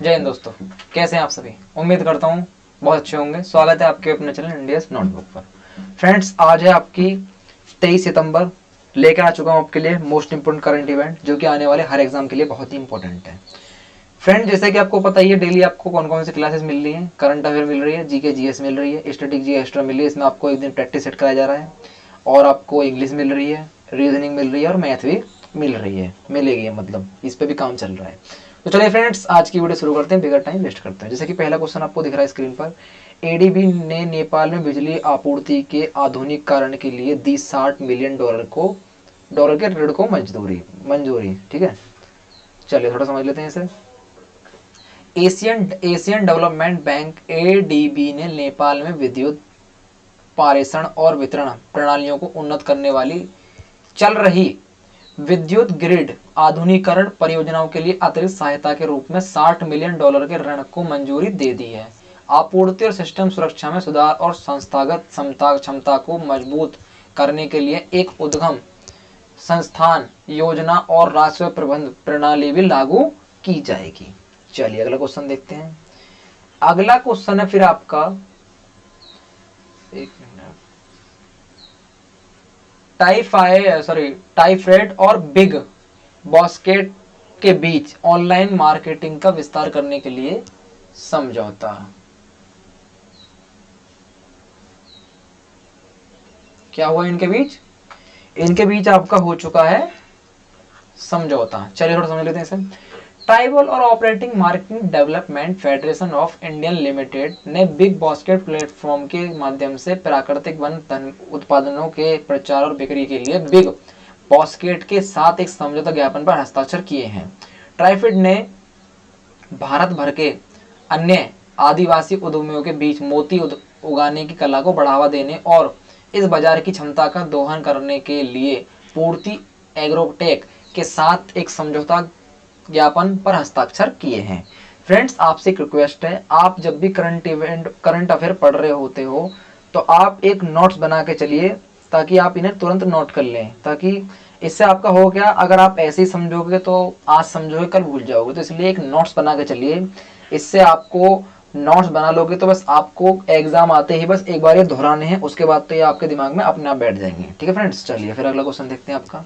जय हिंद दोस्तों, कैसे हैं आप सभी। उम्मीद करता हूँ बहुत अच्छे होंगे। स्वागत है आपके अपने चैनल इंडियाज नोटबुक पर। फ्रेंड्स, आज है आपकी 23 सितंबर। लेकर आ चुका हूँ आपके लिए मोस्ट इंपोर्टेंट करंट इवेंट जो कि आने वाले हर एग्जाम के लिए बहुत ही इंपॉर्टेंट है। फ्रेंड, जैसे कि आपको पता ही है, डेली आपको कौन कौन सी क्लासेस मिल रही है। करंट अफेयर मिल रही है, जीके जीएस मिल रही है, स्टैटिक जी एक्स्ट्रा मिल रही है। इसमें आपको एक दिन प्रैक्टिस सेट कराया जा रहा है और आपको इंग्लिश मिल रही है, रीजनिंग मिल रही है और मैथ भी मिल रही है, मिलेगी, मतलब इस पर भी काम चल रहा है। तो चलिए फ्रेंड्स, आज की वीडियो शुरू करते हैं, बिगर टाइम वेस्ट करते हैं। जैसे कि पहला क्वेश्चन आपको दिख रहा है स्क्रीन पर। एडीबी ने नेपाल में बिजली आपूर्ति के आधुनिकीकरण के लिए दी $60 मिलियन के ऋण को मंजूरी। ठीक है, चलिए थोड़ा समझ लेते हैं इसे। एशियन डेवलपमेंट बैंक एडीबी ने नेपाल में विद्युत पारेषण और वितरण प्रणालियों को उन्नत करने वाली चल रही विद्युत ग्रिड आधुनिकीकरण परियोजनाओं के लिए अतिरिक्त सहायता के रूप में $60 मिलियन के ऋण को मंजूरी दे दी है। आपूर्ति और सिस्टम सुरक्षा में सुधार और संस्थागत क्षमता को मजबूत करने के लिए एक उद्गम संस्थान योजना और राजस्व प्रबंध प्रणाली भी लागू की जाएगी। चलिए अगला क्वेश्चन देखते हैं। अगला क्वेश्चन है फिर आपका, एक मिनट, टाइफेड और बिग बास्केट के बीच ऑनलाइन मार्केटिंग का विस्तार करने के लिए समझौता। क्या हुआ इनके बीच? इनके बीच आपका हो चुका है समझौता। चलिए थोड़ा समझ लेते हैं इसे। ट्राइबल और operating marketing development federation of Indian limited ने बिग बास्केट प्लेटफॉर्म के माध्यम से प्राकृतिक वन उत्पादनों के प्रचार और बिक्री के लिए बिग बास्केट के साथ एक समझौता ज्ञापन पर हस्ताक्षर किए हैं। ट्राइफेड ने भारत भर के अन्य आदिवासी उद्यमियों के बीच मोती उगाने की कला को बढ़ावा देने और इस बाजार की क्षमता का दोहन करने के लिए पूर्ति एग्रोटेक के साथ एक समझौता ज्ञापन पर हस्ताक्षर किए हैं। फ्रेंड्स, आपसे एक रिक्वेस्ट है, आप जब भी करंट अफेयर पढ़ रहे होते हो तो आप एक नोट्स बना के चलिए ताकि आप इन्हें तुरंत नोट कर लें, ताकि इससे आपका हो गया, अगर आप ऐसे ही समझोगे तो आज समझोगे कल भूल जाओगे। तो इसलिए एक नोट्स बना के चलिए। इससे आपको नोट्स बना लोगे तो बस आपको एग्जाम आते ही बस एक बार ये दोहराने हैं, उसके बाद तो ये आपके दिमाग में अपने आप बैठ जाएंगे। ठीक है फ्रेंड्स, चलिए फिर अगला क्वेश्चन देखते हैं आपका।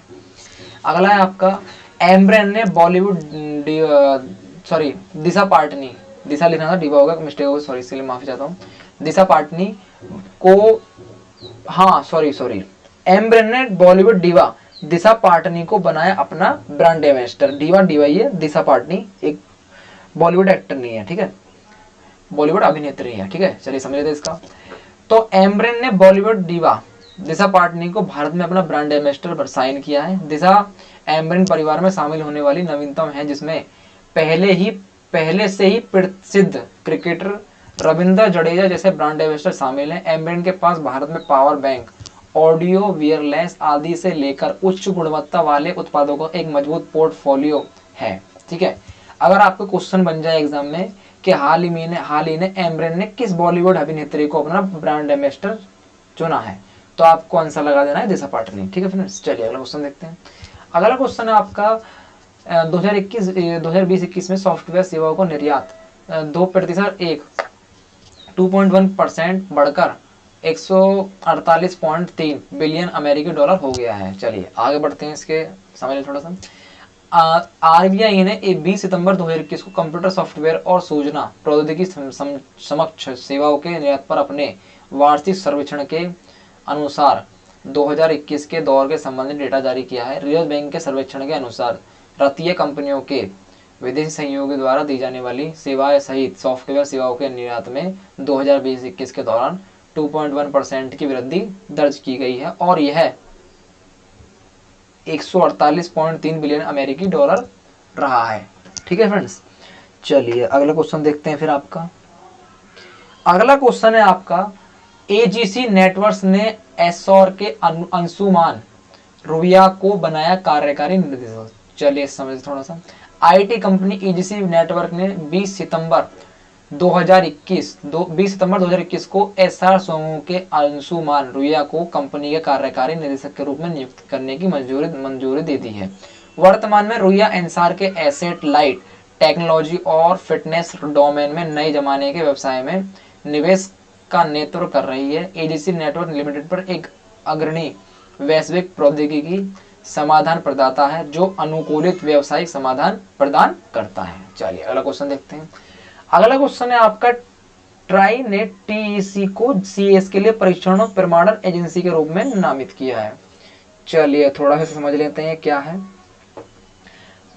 अगला है आपका, एम्ब्रेन ने बॉलीवुड दिशा पाटनी, दिशा लिखना था, डिबा होगा, मिस्टेक होगा, सॉरी, इसके लिए माफी चाहता हूँ। दिशा पाटनी को, हाँ सॉरी, एम्ब्रेन ने बॉलीवुड डिवा दिशा पाटनी को बनाया अपना ब्रांड एम्बेसडर। डिवा ये, दिशा पाटनी एक बॉलीवुड एक्टर नहीं है, ठीक है, बॉलीवुड अभिनेत्री है। ठीक है, चलिए समझ लेते इसका। तो एम्ब्रेन ने बॉलीवुड डिवा दिशा पाटनी को भारत में अपना ब्रांड एम्बेसडर पर साइन किया है। दिशा एम्ब्रेन परिवार में शामिल होने वाली नवीनतम है, जिसमें पहले से ही प्रसिद्ध क्रिकेटर रविंद्र जडेजा जैसे ब्रांड एम्बेसडर शामिल हैं। एम्ब्रेन के पास भारत में पावर बैंक, ऑडियो वियरलेस आदि से लेकर उच्च गुणवत्ता वाले उत्पादों का एक मजबूत पोर्टफोलियो है। ठीक है, अगर आपको क्वेश्चन बन जाए एग्जाम में कि हाल ही में एम्ब्रेन ने किस बॉलीवुड अभिनेत्री को अपना ब्रांड एम्बेसडर चुना है, तो आपको आंसर लगा देना है दिशा पाटनी। ठीक है फ्रेंड्स, चलिए अगला क्वेश्चन देखते हैं। अगला क्वेश्चन है आपका 2020-21 में सॉफ्टवेयर सेवाओं को निर्यात 2.1% बढ़कर $148.3 बिलियन अमेरिकी डॉलर हो गया है। चलिए आगे बढ़ते हैं, इसके समझ थोड़ा सा। आरबीआई ने 20 सितंबर 2021 को कंप्यूटर सॉफ्टवेयर और सूचना प्रौद्योगिकी समक्ष सेवाओं के निर्यात पर अपने वार्षिक सर्वेक्षण के अनुसार 2021 के दौर के संबंधित डेटा जारी किया है। रिजर्व बैंक के सर्वेक्षण के अनुसार रतीय कंपनियों के विदेशी सहयोगियों द्वारा दी जाने वाली सेवाएं सहित सॉफ्टवेयर सेवाओं के निर्यात में 2020-21 के दौरान 2.1% की वृद्धि दर्ज की गई है और यह 148.3 बिलियन अमेरिकी डॉलर रहा है। ठीक है फ्रेंड्स, चलिए अगला क्वेश्चन देखते हैं फिर आपका। अगला क्वेश्चन है आपका, एजीसी नेटवर्क्स ने एसोर के अंशुमान रुबिया को बनाया कार्यकारी निदेशक। चलिए समझ थोड़ा सा। आईटी कंपनी एजीसी नेटवर्क ने 20 सितंबर 2021 को एसआर समूह के अंशुमान रुबिया को कंपनी के कार्यकारी निदेशक के रूप में नियुक्त करने की मंजूरी दे दी है। वर्तमान में रुबिया एसआर के एसेट लाइट टेक्नोलॉजी और फिटनेस डोमेन में नए जमाने के व्यवसाय में निवेश का नेतृत्व कर रही है। एजीसी नेटवर्क लिमिटेड पर एक अग्रणी वैश्विक प्रौद्योगिकी समाधान प्रदाता है जो अनुकूलित व्यावसायिक समाधान प्रदान करता है। चलिए अगला क्वेश्चन देखते हैं। अगला क्वेश्चन है आपका, ट्राई ने टीईसी को सीएस के लिए परीक्षण और प्रमाणन एजेंसी के रूप में नामित किया है। चलिए थोड़ा सा समझ लेते हैं क्या है।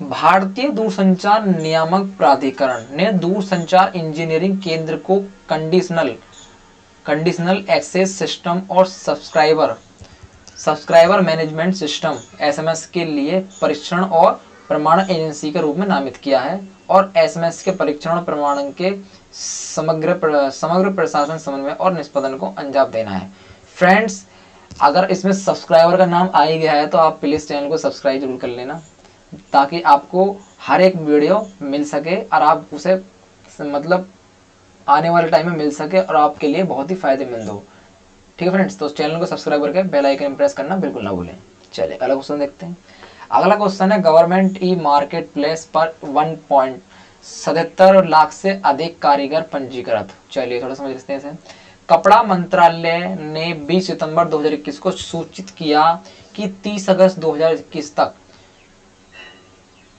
भारतीय दूरसंचार नियामक प्राधिकरण ने दूरसंचार इंजीनियरिंग केंद्र को कंडीशनल एक्सेस सिस्टम और सब्सक्राइबर मैनेजमेंट सिस्टम एसएमएस के लिए परीक्षण और प्रमाणन एजेंसी के रूप में नामित किया है और एसएमएस के परीक्षण और प्रमाणन के समग्र प्रशासन समन्वय और निष्पादन को अंजाम देना है। फ्रेंड्स, अगर इसमें सब्सक्राइबर का नाम आ ही गया है तो आप प्लीज चैनल को सब्सक्राइब जरूर कर लेना, ताकि आपको हर एक वीडियो मिल सके और आप उसे मतलब आने वाले टाइम में मिल सके और आपके लिए बहुत ही फायदेमंद हो। ठीक है फ्रेंड्स, तो चैनल को सब्सक्राइब करके बेल आइकन प्रेस करना बिल्कुल ना भूलें। चलिए अगला क्वेश्चन देखते हैं। अगला क्वेश्चन है, गवर्नमेंट ई मार्केट प्लेस पर 1.77 लाख से अधिक कारीगर पंजीकृत। चलिए थोड़ा समझ लेते हैं इसे। कपड़ा मंत्रालय ने 20 सितंबर 2021 को सूचित किया कि 30 अगस्त 2021 तक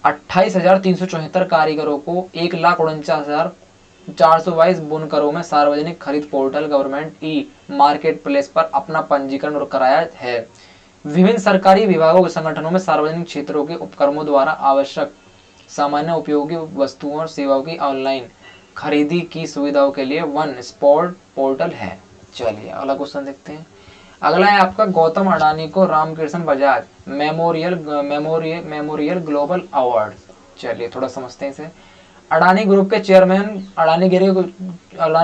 28,374 कारीगरों को 1,49,422 बुनकरों में सार्वजनिक खरीद portal government e market place पर अपना पंजीकरण कराया है। विभिन्न सरकारी विभागों के संगठनों में सार्वजनिक क्षेत्रों के उपक्रमों द्वारा आवश्यक सामान्य उपयोगी वस्तुओं और सेवाओं की ऑनलाइन खरीदी की सुविधाओं के लिए वन स्पॉट पोर्टल है। चलिए अगला क्वेश्चन देखते हैं। अगला है आपका, गौतम अडानी को Ramkrishna Bajaj memorial global award. चलिए थोड़ा समझते हैं इसे। अडानी ग्रुप के चेयरमैन अडानी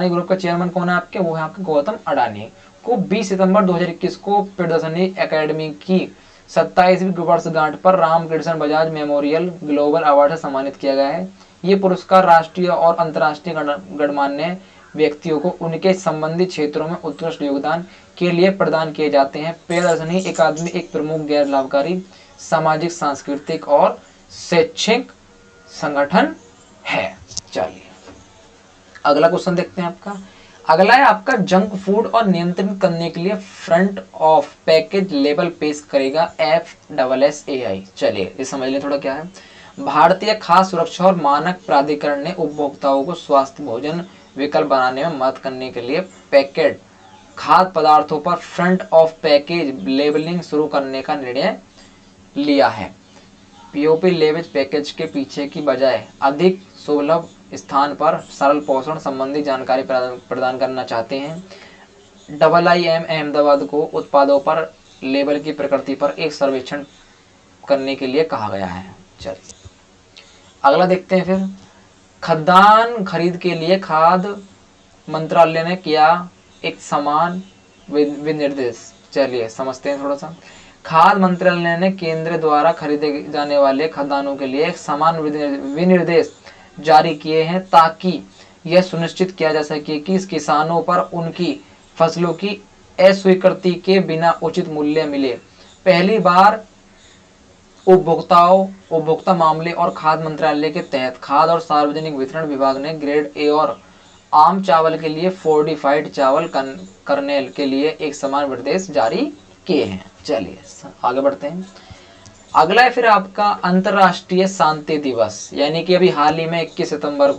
ग्रुप का चेयरमैन कौन है आपके? वो है आपके गौतम अडानी को 20 सितंबर 2021 को प्रदर्शनी एकेडमी की 27वीं वर्षगांठ पर Ramkrishna Bajaj memorial global award से सम्मानित किया गया है। ये पुरस्कार राष्ट्रीय और अंतर्राष्ट्रीय गणमान्य व्यक्तियों को उनके संबंधित क्षेत्रों में उत्कृष्ट योगदान के लिए प्रदान किए जाते हैं। प्रदर्शनी अकादमी एक प्रमुख गैर लाभकारी सामाजिक, सांस्कृतिक और शैक्षिक संगठन है। चलिए अगला क्वेश्चन देखते हैं आपका। अगला है आपका, जंक फूड और नियंत्रित करने के लिए फ्रंट ऑफ पैकेज लेबल पेश करेगा FSSAI। चलिए ये समझ लें थोड़ा क्या है। भारतीय खाद्य सुरक्षा और मानक प्राधिकरण ने उपभोक्ताओं को स्वास्थ्य भोजन विकल्प बनाने में मदद करने के लिए पैकेट खाद्य पदार्थों पर फ्रंट ऑफ पैकेज लेबलिंग शुरू करने का निर्णय लिया है। पीओपी लेबल पैकेज के पीछे की बजाय अधिक सुलभ स्थान पर सरल पोषण संबंधी जानकारी प्रदान करना चाहते हैं। IIM अहमदाबाद को उत्पादों पर लेबल की प्रकृति पर एक सर्वेक्षण करने के लिए कहा गया है। चलिए अगला देखते हैं फिर। खाद्यान्न खरीद के लिए खाद्य मंत्रालय ने किया एक समान विनिर्देश। चलिए समझते हैं थोड़ा सा। खाद्य मंत्रालय ने केंद्र द्वारा खरीदे जाने वाले खाद्यान्नों के लिए एक समान विनिर्देश जारी किए हैं, ताकि यह सुनिश्चित किया जा सके कि किसानों पर उनकी फसलों की अस्वीकृति के बिना उचित मूल्य मिले। पहली बार उपभोक्ता मामले और खाद्य मंत्रालय के तहत खाद्य और सार्वजनिक वितरण विभाग ने ग्रेड ए और आम चावल के लिए फोर्टिफाइड चावल कर्नेल के लिए एक समान निर्देश जारी किए हैं। चलिए आगे बढ़ते हैं। अगला है फिर आपका अंतर्राष्ट्रीय शांति दिवस, यानी कि अभी हाल ही में 21 सितंबर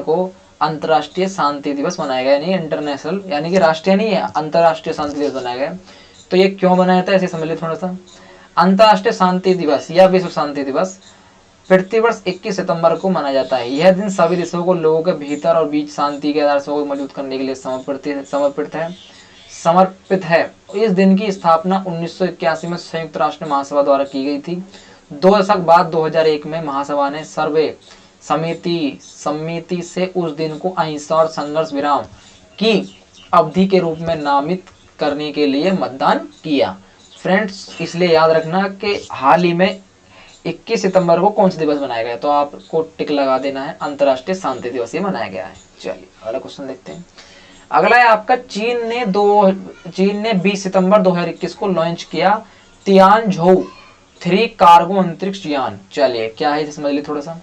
को अंतर्राष्ट्रीय शांति दिवस मनाया गया। नहीं इंटरनेशनल, यानी कि राष्ट्रीय नहीं है, अंतर्राष्ट्रीय शांति दिवस मनाया गया। तो ये क्यों बनाया था ऐसे समझ लीजिए थोड़ा सा। अंतर्राष्ट्रीय शांति दिवस या विश्व शांति दिवस प्रतिवर्ष 21 सितंबर को मनाया जाता है। यह दिन सभी देशों को लोगों के भीतर और बीच शांति के आदर्शों को मजबूत करने के लिए समर्पित है। इस दिन की स्थापना 1981 में संयुक्त राष्ट्र महासभा द्वारा की गई थी। 2 दशक बाद 2001 में महासभा ने सर्वे समिति से उस दिन को अहिंसा और संघर्ष विराम की अवधि के रूप में नामित करने के लिए मतदान किया। फ्रेंड्स, इसलिए याद रखना कि हाल ही में 21 सितंबर को कौन सा दिवस मनाया गया, तो आपको टिक लगा देना है, अंतर्राष्ट्रीय शांति दिवस ये मनाया गया है। चलिए अगला क्वेश्चन देखते हैं। अगला है आपका, चीन ने 20 सितंबर 2021 को लॉन्च किया तियानझोउ 3 कार्गो अंतरिक्ष यान। चलिए क्या है समझ लिए थोड़ा सा।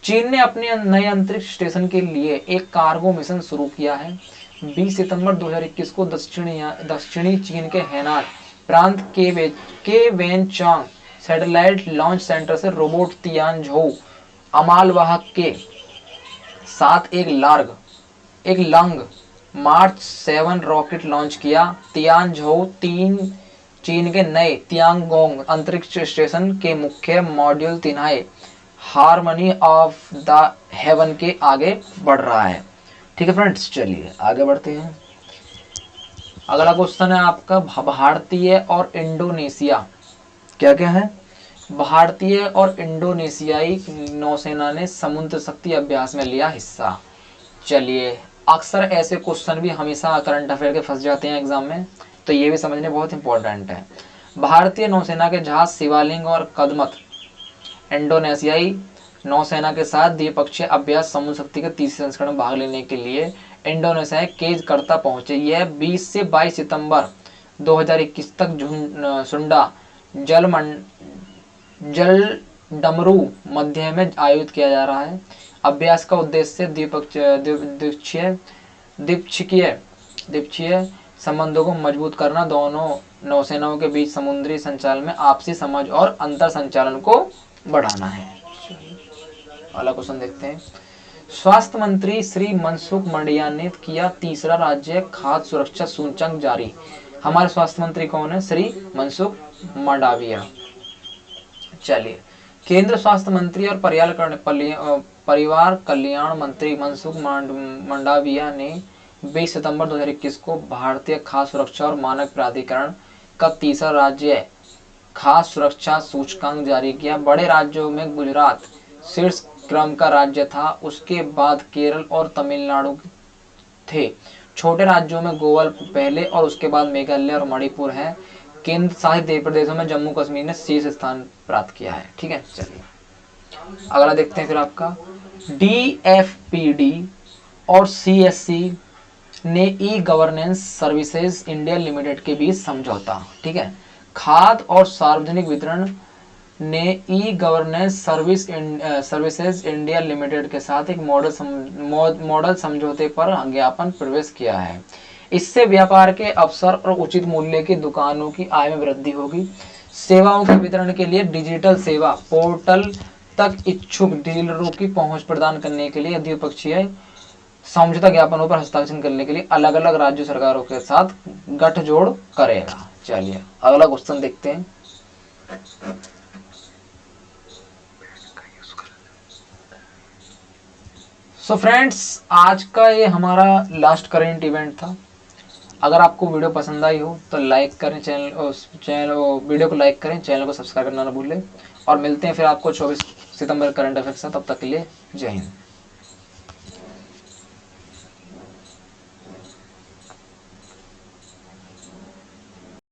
चीन ने अपने नए अंतरिक्ष स्टेशन के लिए एक कार्गो मिशन शुरू किया है। 20 सितंबर 2021 को दक्षिणी चीन के हेनान प्रांत के वेनचांग सैटेलाइट लॉन्च सेंटर से रोबोट तियानझोउ अमालवाहक के साथ एक लंग मार्च 7 रॉकेट लॉन्च किया। तियानझोउ 3 चीन के नए तियांगोंग अंतरिक्ष स्टेशन के मुख्य module Tianhe harmony of the heaven के आगे बढ़ रहा है। ठीक है फ्रेंड्स, चलिए आगे बढ़ते हैं। अगला क्वेश्चन है आपका भारतीय और इंडोनेशिया क्या क्या है। भारतीय और इंडोनेशियाई नौसेना ने समुद्र शक्ति अभ्यास में लिया हिस्सा। चलिए अक्सर ऐसे क्वेश्चन भी हमेशा करंट अफेयर के फंस जाते हैं एग्जाम में, तो ये भी समझने बहुत इंपॉर्टेंट है। भारतीय नौसेना के जहाज शिवालिंग और कदमत इंडोनेशियाई नौसेना के साथ द्विपक्षीय अभ्यास समुद्र शक्ति के तीसरे संस्करण में भाग लेने के लिए इंडोनेशिया के जकार्ता पहुंचे। यह 20 से 22 सितंबर 2021 तक सुंडा जल डमरू मध्य में आयोजित किया जा रहा है। अभ्यास का उद्देश्य द्विपक्षीय संबंधों को मजबूत करना, दोनों नौसेनाओं के बीच समुद्री संचालन में आपसी समझ और अंतर संचालन को बढ़ाना है। अगला क्वेश्चन देखते हैं। स्वास्थ्य मंत्री श्री मनसुख मांडविया ने किया तीसरा राज्य खाद्य सुरक्षा सूचकांक जारी। हमारे स्वास्थ्य मंत्री कौन है? श्री मनसुख मांडविया। चलिए केंद्र स्वास्थ्य मंत्री और परिवार कल्याण मंत्री मनसुख मांडविया ने 20 सितंबर 2021 को भारतीय खाद्य सुरक्षा और मानक प्राधिकरण का तीसरा राज्य खाद्य सुरक्षा सूचकांक जारी किया। बड़े राज्यों में गुजरात शीर्ष क्रम का राज्य था, उसके बाद केरल और तमिलनाडु थे। छोटे राज्यों में गोवा पहले और उसके बाद मेघालय और मणिपुर है। केंद्र शासित प्रदेशों में जम्मू कश्मीर ने शीर्ष स्थान प्राप्त किया है। ठीक है, चलिए अगला देखते हैं। फिर आपका DFPD और CSC ने e governance services India limited के बीच समझौता। ठीक है, खाद्य और सार्वजनिक वितरण ने e governance services India limited के साथ एक मॉडल समझौते पर ज्ञापन प्रवेश किया है। इससे व्यापार के अवसर और उचित मूल्य की दुकानों की आय में वृद्धि होगी। सेवाओं के वितरण के लिए डिजिटल सेवा पोर्टल तक इच्छुक डीलरों की पहुंच प्रदान करने के लिए द्विपक्षीय समझौता ज्ञापनों पर हस्ताक्षर करने के लिए अलग अलग राज्य सरकारों के साथ गठजोड़ करेगा। चलिए अगला क्वेश्चन देखते हैं। सो फ्रेंड्स, आज का ये हमारा लास्ट करेंट इवेंट था। अगर आपको वीडियो पसंद आई हो तो लाइक करें, वीडियो को लाइक करें, चैनल को सब्सक्राइब करना ना भूलें, और मिलते हैं फिर आपको 24 सितंबर करंट अफेयर के साथ। तब तक के लिए जय हिंद।